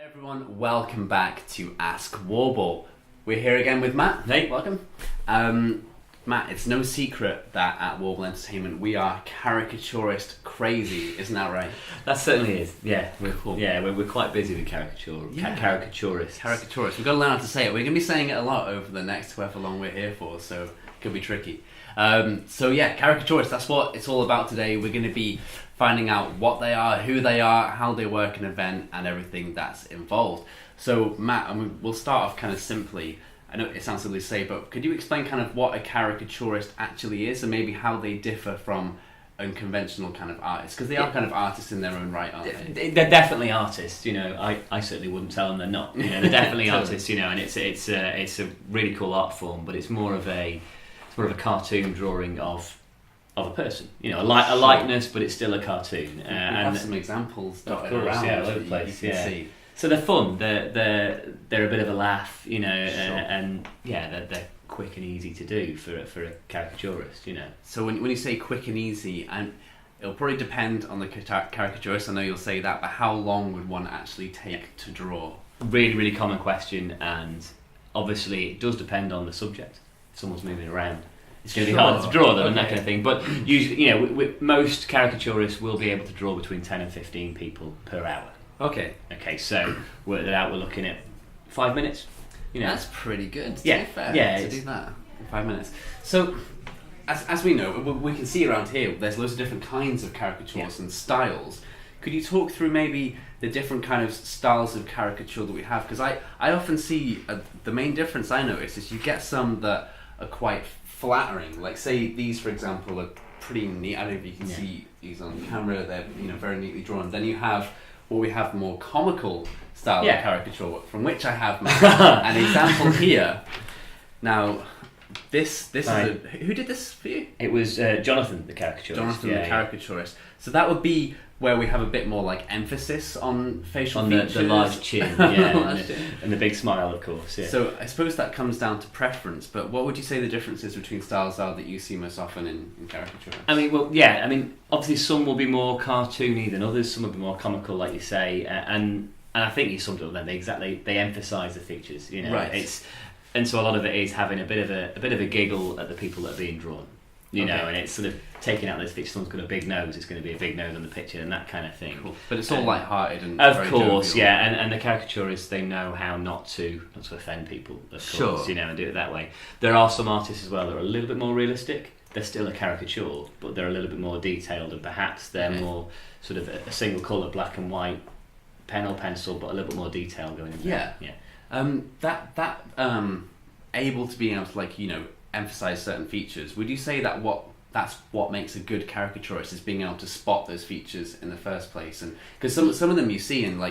Hey everyone, welcome back to Ask Warble. We're here again with Matt. Hey. Welcome. Matt, it's no secret that at Warble Entertainment we are caricaturist crazy, isn't that right? That certainly is. Yeah, we're Cool. we're quite busy with caricaturists. Caricaturists. We've got to learn how to say it. We're going to be saying it a lot over the next however long we're here for, so it could be tricky. Caricaturists, that's what it's all about today. We're going to be finding out what they are, who they are, how they work an event, and everything that's involved. So, Matt, we'll start off kind of simply. I know it sounds silly to say, but could you explain kind of what a caricaturist actually is, and maybe how they differ from unconventional kind of artists? Because they are kind of artists in their own right, aren't they? They're definitely artists. You know, I certainly wouldn't tell them they're not. You know, they're definitely Totally. artists. You know, and it's a really cool art form, but it's more of a cartoon drawing of a person. You know, a likeness, but it's still a cartoon. We have some examples dotted around all over the place. You can see. So they're fun. They're a bit of a laugh, you know, and they're quick and easy to do for a caricaturist, you know. So when you say quick and easy, and it'll probably depend on the caricaturist. I know you'll say that, but how long would one actually take to draw? Really, really common question, and obviously it does depend on the subject. If someone's moving around, it's going to be harder to draw them and that kind of thing. But usually, you know, most caricaturists will be able to draw between 10 and 15 people per hour. Okay, So work that out. We're looking at 5 minutes. You know, that's pretty good. To Yeah, be fair, yeah, to do that in 5 minutes. So, as we know, we can see around here, there's loads of different kinds of caricatures and styles. Could you talk through maybe the different kind of styles of caricature that we have? Because I often see the main difference I notice is you get some that are quite flattering. Like say these, for example, are pretty neat. I don't know if you can see these on camera. They're very neatly drawn. Then you have. Or we have more comical style of caricature, from which I have an example here. Now, this is who did this for you? it was Jonathan the caricaturist. Jonathan the Caricaturist. So that would be where we have a bit more like emphasis on facial features. The large chin, and the big smile, of course. Yeah. So I suppose that comes down to preference. But what would you say the differences between styles are that you see most often in caricature? I mean, obviously some will be more cartoony than others. Some will be more comical, like you say, and I think you summed it up then. They emphasise the features. You know, right. And so a lot of it is having a bit of a giggle at the people that are being drawn. You know, and it's sort of taking out those features. Someone's got a big nose, it's going to be a big nose on the picture and that kind of thing. Cool. But it's all light-hearted and of very course, jovial. and the caricaturists, they know how not to offend people, of course, Sure. you know, and do it that way. There are some artists as well that are a little bit more realistic. They're still a caricature, but they're a little bit more detailed, and perhaps they're more sort of a single colour, black and white, pen or pencil, but a little bit more detail going in there. Able to be able to emphasize certain features. Would you say that that's what makes a good caricaturist is being able to spot those features in the first place? And because some of them you see and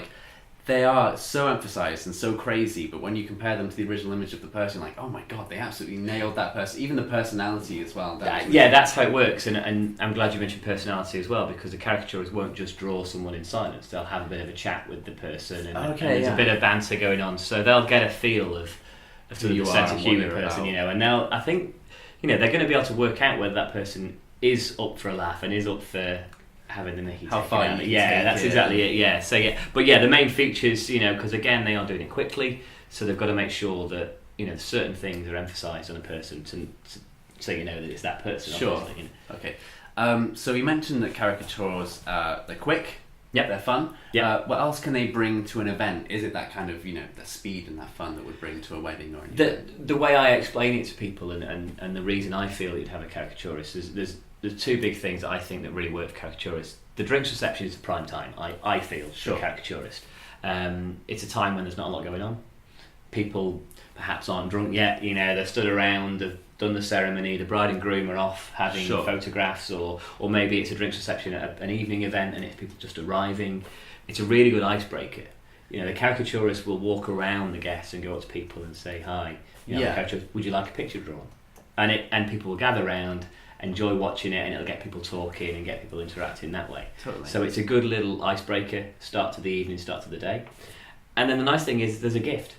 they are so emphasized and so crazy, but when you compare them to the original image of the person, like, oh my god, they absolutely nailed that person, even the personality as well. That's how it works, and I'm glad you mentioned personality as well, because the caricaturist won't just draw someone in silence. They'll have a bit of a chat with the person, and there's a bit of banter going on, so they'll get a feel of sort of a sense of humour person, you know, and I think, you know, they're going to be able to work out whether that person is up for a laugh and is up for having the mickey taken out. That's exactly it. Yeah, so but the main features, you know, because again they are doing it quickly, so they've got to make sure that, you know, certain things are emphasised on a person so you know that it's that person. Sure. You know. Okay. So you mentioned that caricatures they're quick. Yep. They're fun. Yep. What else can they bring to an event? Is it that kind of, the speed and that fun that would bring to a wedding or anything? The way I explain it to people, and the reason I feel you'd have a caricaturist is there's two big things that I think that really work for caricaturists. The drinks reception is a prime time, I feel, for a caricaturist. It's a time when there's not a lot going on. People perhaps aren't drunk yet, you know, they're stood around, they've done the ceremony, the bride and groom are off having photographs, or maybe it's a drinks reception at an evening event and it's people just arriving. It's a really good icebreaker. You know, the caricaturist will walk around the guests and go up to people and say hi. You know, would you like a picture drawn? And people will gather around, enjoy watching it, and it'll get people talking and get people interacting that way. Totally. So it's a good little icebreaker, start to the evening, start to the day. And then the nice thing is there's a gift.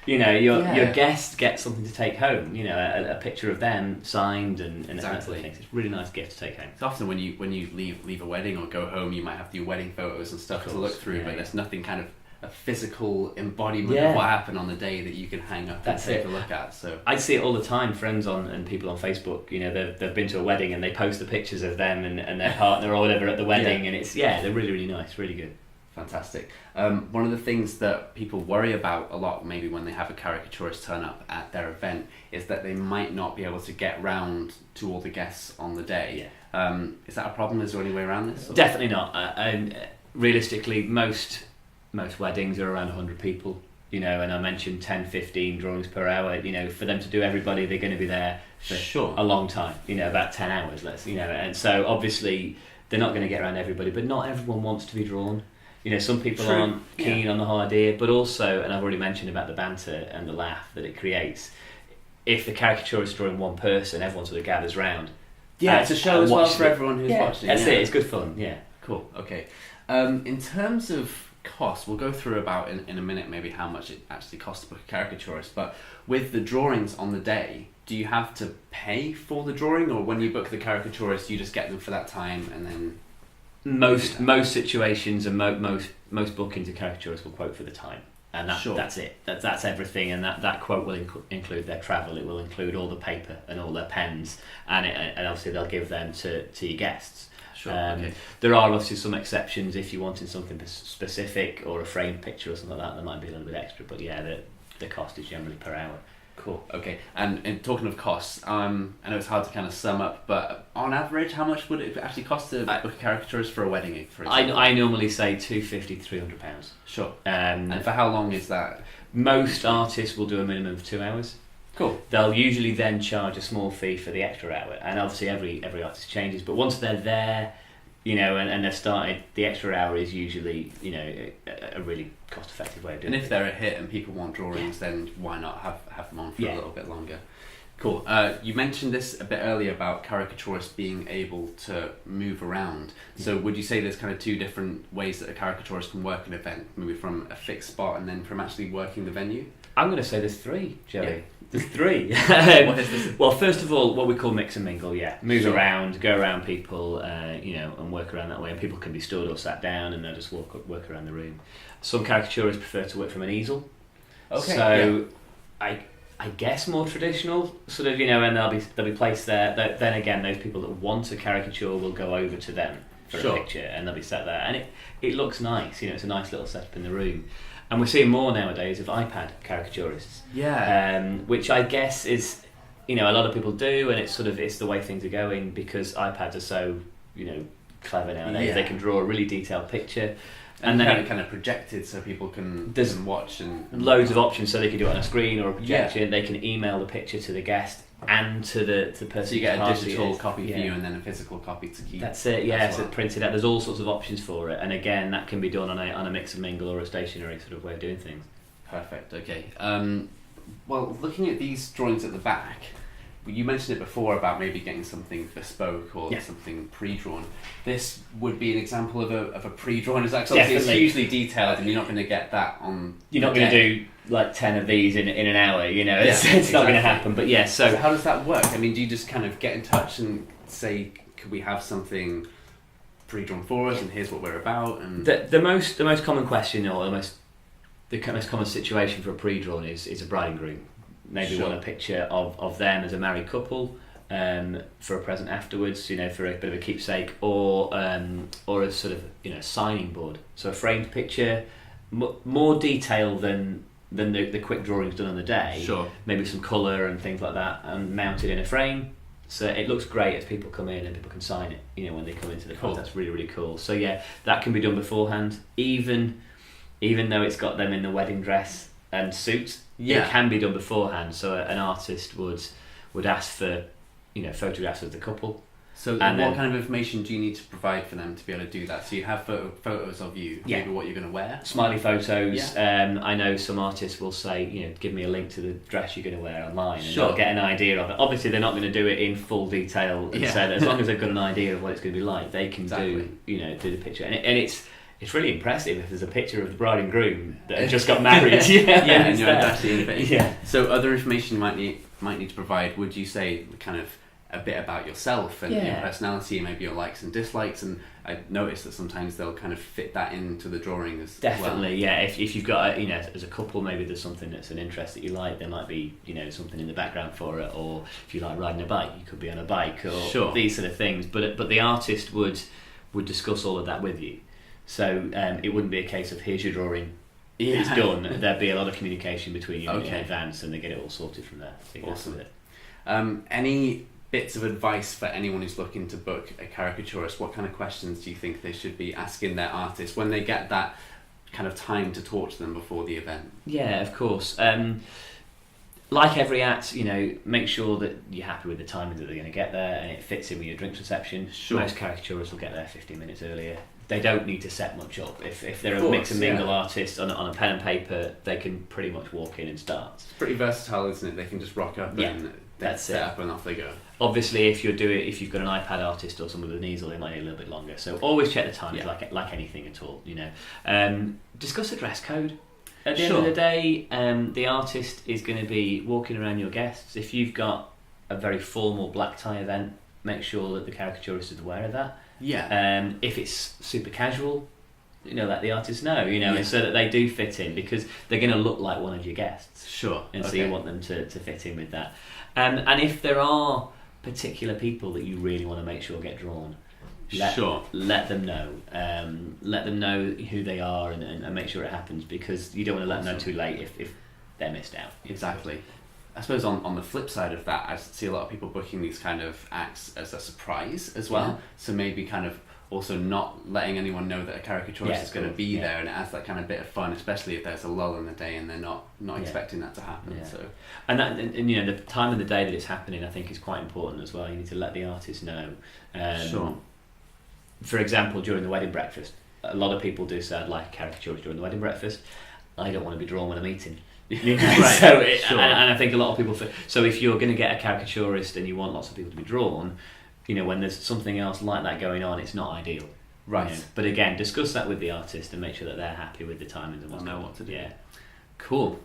You know, your guest gets something to take home. You know, a picture of them signed and that sort of thing. It's a really nice gift to take home. It's often when you leave a wedding or go home, you might have your wedding photos and stuff to look through, but there's nothing kind of a physical embodiment of what happened on the day that you can hang up and take a look at. So I see it all the time. Friends and people on Facebook, you know, they've been to a wedding and they post the pictures of them and their partner or whatever at the wedding, and it's they're really nice, really good. Fantastic. One of the things that people worry about a lot, maybe when they have a caricaturist turn up at their event, is that they might not be able to get round to all the guests on the day. Is that a problem? Is there any way around this? Or? Definitely not. Realistically, most weddings are around 100 people, you know, and I mentioned 10-15 drawings per hour. You know, for them to do everybody, they're going to be there for a long time, you know, about 10 hours, and so obviously they're not going to get around everybody, but not everyone wants to be drawn. You know, some people aren't keen on the whole idea, but also, and I've already mentioned about the banter and the laugh that it creates, if the caricaturist is drawing one person, everyone sort of gathers round. Yeah, it's a show as well for everyone who's watching. That's it, it's good fun, Cool, okay. In terms of cost, we'll go through about in a minute maybe how much it actually costs to book a caricaturist, but with the drawings on the day, do you have to pay for the drawing, or when you book the caricaturist you just get them for that time and then... Most situations and most bookings of caricaturists will quote for the time, and that's it. That's everything, and that quote will include their travel. It will include all the paper and all their pens, and obviously they'll give them to your guests. There are obviously some exceptions if you're wanting something specific or a framed picture or something like that. There might be a little bit extra, but the cost is generally per hour. Cool. Okay. And talking of costs, I know it's hard to kind of sum up, but on average, how much would it actually cost to book a caricaturist for a wedding? For example? I normally say £250-300. Sure. And for how long is that? Most artists will do a minimum of 2 hours. Cool. They'll usually then charge a small fee for the extra hour, and obviously every artist changes. But once they're there, you know, and they've started, the extra hour is usually, you know, a really cost-effective way of doing it. And if they're a hit and people want drawings, then why not have them on for a little bit longer? Cool. You mentioned this a bit earlier about caricaturists being able to move around. So would you say there's kind of two different ways that a caricaturist can work an event, maybe from a fixed spot and then from actually working the venue? I'm going to say there's three, Joey. Yeah. There's three. What is this? Well, first of all, what we call mix and mingle, move around, go around people, you know, and work around that way. And people can be stood or sat down, and they'll just work around the room. Some caricaturists prefer to work from an easel. Okay. So, I guess more traditional, sort of, you know, and they'll be placed there. Then again, those people that want a caricature will go over to them for a picture, and they'll be sat there, and it looks nice. You know, it's a nice little setup in the room. And we're seeing more nowadays of iPad caricaturists. Which I guess is, you know, a lot of people do, and it's the way things are going because iPads are so, you know, clever nowadays. They can draw a really detailed picture. And then kind of projected so people can watch and loads of options, so they can do it on a screen or a projection. They can email the picture to the guest and to the person. So you get a digital copy for you and then a physical copy to keep. That's it. So printed out. There's all sorts of options for it, and again, that can be done on a mix and mingle or a stationary sort of way of doing things. Perfect. Okay. Well, looking at these drawings at the back, you mentioned it before about maybe getting something bespoke or something pre-drawn. This would be an example of a pre-drawn. Is that obviously it's hugely detailed, and you're not going to get that on. You're not going to do like 10 of these in an hour. You know, it's not going to happen. But so how does that work? I mean, do you just kind of get in touch and say, could we have something pre-drawn for us, and here's what we're about? And the most common question, or the most common situation for a pre-drawn is a bride and groom. Maybe want a picture of them as a married couple for a present afterwards, you know, for a bit of a keepsake, or a sort of, you know, signing board. So a framed picture, more detail than the quick drawings done on the day. Sure. Maybe some colour and things like that, and mounted in a frame. So it looks great as people come in and people can sign it, you know, when they come into the course. That's really, really cool. So that can be done beforehand, even though it's got them in the wedding dress and suit. It can be done beforehand. So an artist would ask for, you know, photographs of the couple. So what kind of information do you need to provide for them to be able to do that? So you have photos of you, maybe what you're going to wear? Smiley photos. I know some artists will say, you know, give me a link to the dress you're going to wear online, and they'll get an idea of it. Obviously, they're not going to do it in full detail, and so as long as they've got an idea of what it's going to be like, they can do the picture. And it's really impressive if there's a picture of the bride and groom that have just got married. And you're actually in it. So other information you might need to provide, would you say, kind of a bit about yourself and your Yeah. personality and maybe your likes and dislikes, and I noticed that sometimes they'll kind of fit that into the drawing as Definitely, well. yeah. If you've got, as a couple, maybe there's something that's an interest that you like, there might be, something in the background for it, or if you like riding a bike, you could be on a bike, or Sure. these sort of things. But the artist would discuss all of that with you. So it wouldn't be a case of here's your drawing, it's done. There'd be a lot of communication between you in advance, and they get it all sorted from there. I think Awesome. that's it. Any bits of advice for anyone who's looking to book a caricaturist? What kind of questions do you think they should be asking their artist when they get that kind of time to talk to them before the event? Yeah, of course. Like every act, make sure that you're happy with the timing that they're going to get there and it fits in with your drinks reception. Sure. Most caricaturists will get there 15 minutes earlier. They don't need to set much up. If they're Of a mix course, and mingle yeah. artist on a pen and paper, they can pretty much walk in and start. It's pretty versatile, isn't it? They can just rock up and that's set it. up and off they go. Obviously, if you've got an iPad artist or someone with an easel, they might need a little bit longer. So always check the times, like anything at all. Discuss the dress code. At the end of the day, the artist is going to be walking around your guests. If you've got a very formal black tie event, make sure that the caricaturist is aware of that. Yeah. If it's super casual, let the artist know, and so that they do fit in, because they're going to look like one of your guests. Sure. And so you want them to fit in with that. And if there are particular people that you really want to make sure get drawn, let them know. Let them know who they are and make sure it happens, because you don't want to let them know too late if they're missed out. Exactly. I suppose on the flip side of that, I see a lot of people booking these kind of acts as a surprise as well. Yeah. So maybe kind of also not letting anyone know that a caricaturist is going to be there, and it adds that kind of bit of fun, especially if there's a lull in the day and they're not expecting that to happen. Yeah. So and the time of the day that it's happening, I think, is quite important as well. You need to let the artist know. Sure. For example, during the wedding breakfast, a lot of people do say, I'd like a caricaturist during the wedding breakfast. I don't want to be drawn when I'm eating. Right. So Sure. and I think a lot of people so if you're going to get a caricaturist and you want lots of people to be drawn, when there's something else like that going on, it's not ideal. Right. But again, discuss that with the artist and make sure that they're happy with the timings and what's They'll know going what on. to do. Yeah. Cool.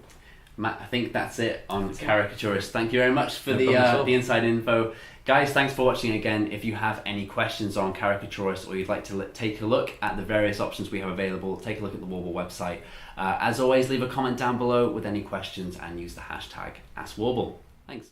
Matt, I think that's it on Caricaturist. Thank you very much for No problem at all. the inside info. Guys, thanks for watching again. If you have any questions on Caricaturist, or you'd like to take a look at the various options we have available, take a look at the Warble website. As always, leave a comment down below with any questions and use the hashtag AskWarble. Thanks.